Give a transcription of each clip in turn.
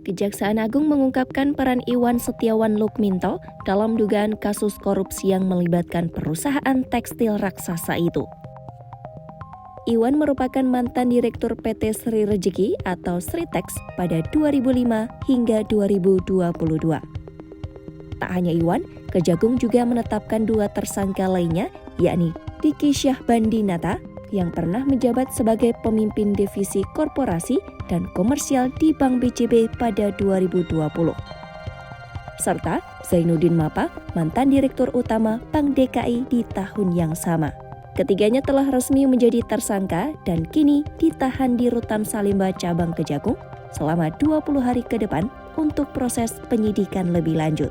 Kejaksaan Agung mengungkapkan peran Iwan Setiawan Lukminto dalam dugaan kasus korupsi yang melibatkan perusahaan tekstil raksasa itu. Iwan merupakan mantan direktur PT Sri Rejeki atau Sritex pada 2005 hingga 2022. Tak hanya Iwan, Kejagung juga menetapkan 2 tersangka lainnya, yakni Diki Syahbandinata yang pernah menjabat sebagai pemimpin divisi korporasi dan komersial di Bank BJB pada 2020. Serta Zainuddin Mapa, mantan Direktur Utama Bank DKI di tahun yang sama. Ketiganya telah resmi menjadi tersangka dan kini ditahan di Rutan Salemba Cabang Kejagung selama 20 hari ke depan untuk proses penyidikan lebih lanjut.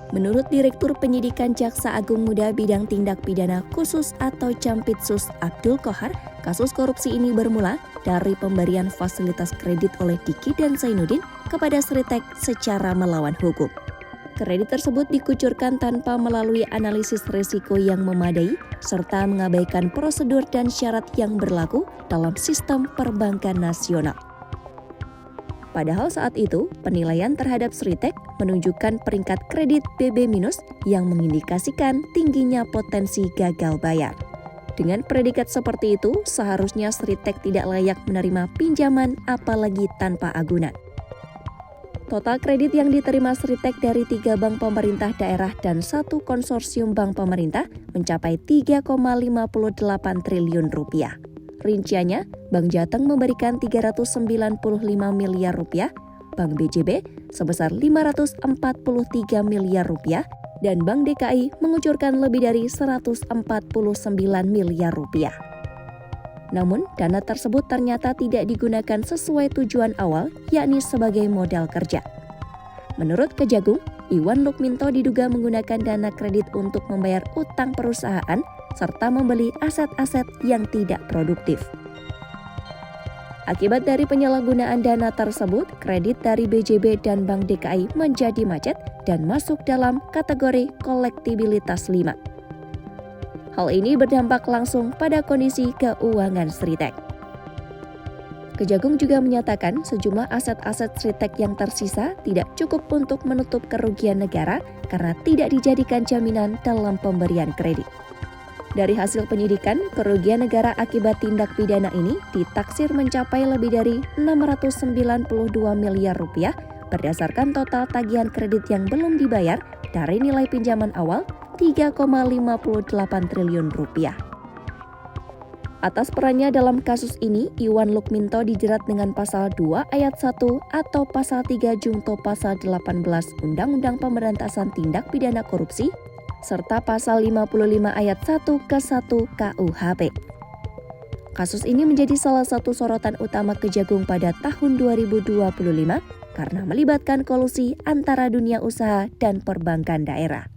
Menurut Direktur Penyidikan Jaksa Agung Muda Bidang Tindak Pidana Khusus atau Jampitsus Abdul Qohar, kasus korupsi ini bermula dari pemberian fasilitas kredit oleh Diki dan Zainuddin kepada Sritex secara melawan hukum. Kredit tersebut dikucurkan tanpa melalui analisis risiko yang memadai, serta mengabaikan prosedur dan syarat yang berlaku dalam sistem perbankan nasional. Padahal saat itu, penilaian terhadap Sritex menunjukkan peringkat kredit BB- yang mengindikasikan tingginya potensi gagal bayar. Dengan predikat seperti itu, seharusnya Sritex tidak layak menerima pinjaman apalagi tanpa agunan. Total kredit yang diterima Sritex dari 3 bank pemerintah daerah dan 1 konsorsium bank pemerintah mencapai 3,58 triliun rupiah. Rinciannya, Bank Jateng memberikan 395 miliar rupiah, Bank BJB sebesar 543 miliar rupiah, dan Bank DKI mengucurkan lebih dari 149 miliar rupiah. Namun, dana tersebut ternyata tidak digunakan sesuai tujuan awal, yakni sebagai modal kerja. Menurut Kejagung, Iwan Lukminto diduga menggunakan dana kredit untuk membayar utang perusahaan serta membeli aset-aset yang tidak produktif. Akibat dari penyalahgunaan dana tersebut, kredit dari BJB dan Bank DKI menjadi macet dan masuk dalam kategori kolektibilitas 5. Hal ini berdampak langsung pada kondisi keuangan Sritex. Kejagung juga menyatakan sejumlah aset-aset Sritex yang tersisa tidak cukup untuk menutup kerugian negara karena tidak dijadikan jaminan dalam pemberian kredit. Dari hasil penyidikan, kerugian negara akibat tindak pidana ini ditaksir mencapai lebih dari 692 miliar rupiah berdasarkan total tagihan kredit yang belum dibayar dari nilai pinjaman awal 3,58 triliun rupiah. Atas perannya dalam kasus ini, Iwan Lukminto dijerat dengan pasal 2 ayat 1 atau pasal 3 jungto pasal 18 Undang-Undang Pemberantasan Tindak Pidana Korupsi serta pasal 55 ayat 1 ke 1 KUHP. Kasus ini menjadi salah satu sorotan utama Kejagung pada tahun 2025 karena melibatkan kolusi antara dunia usaha dan perbankan daerah.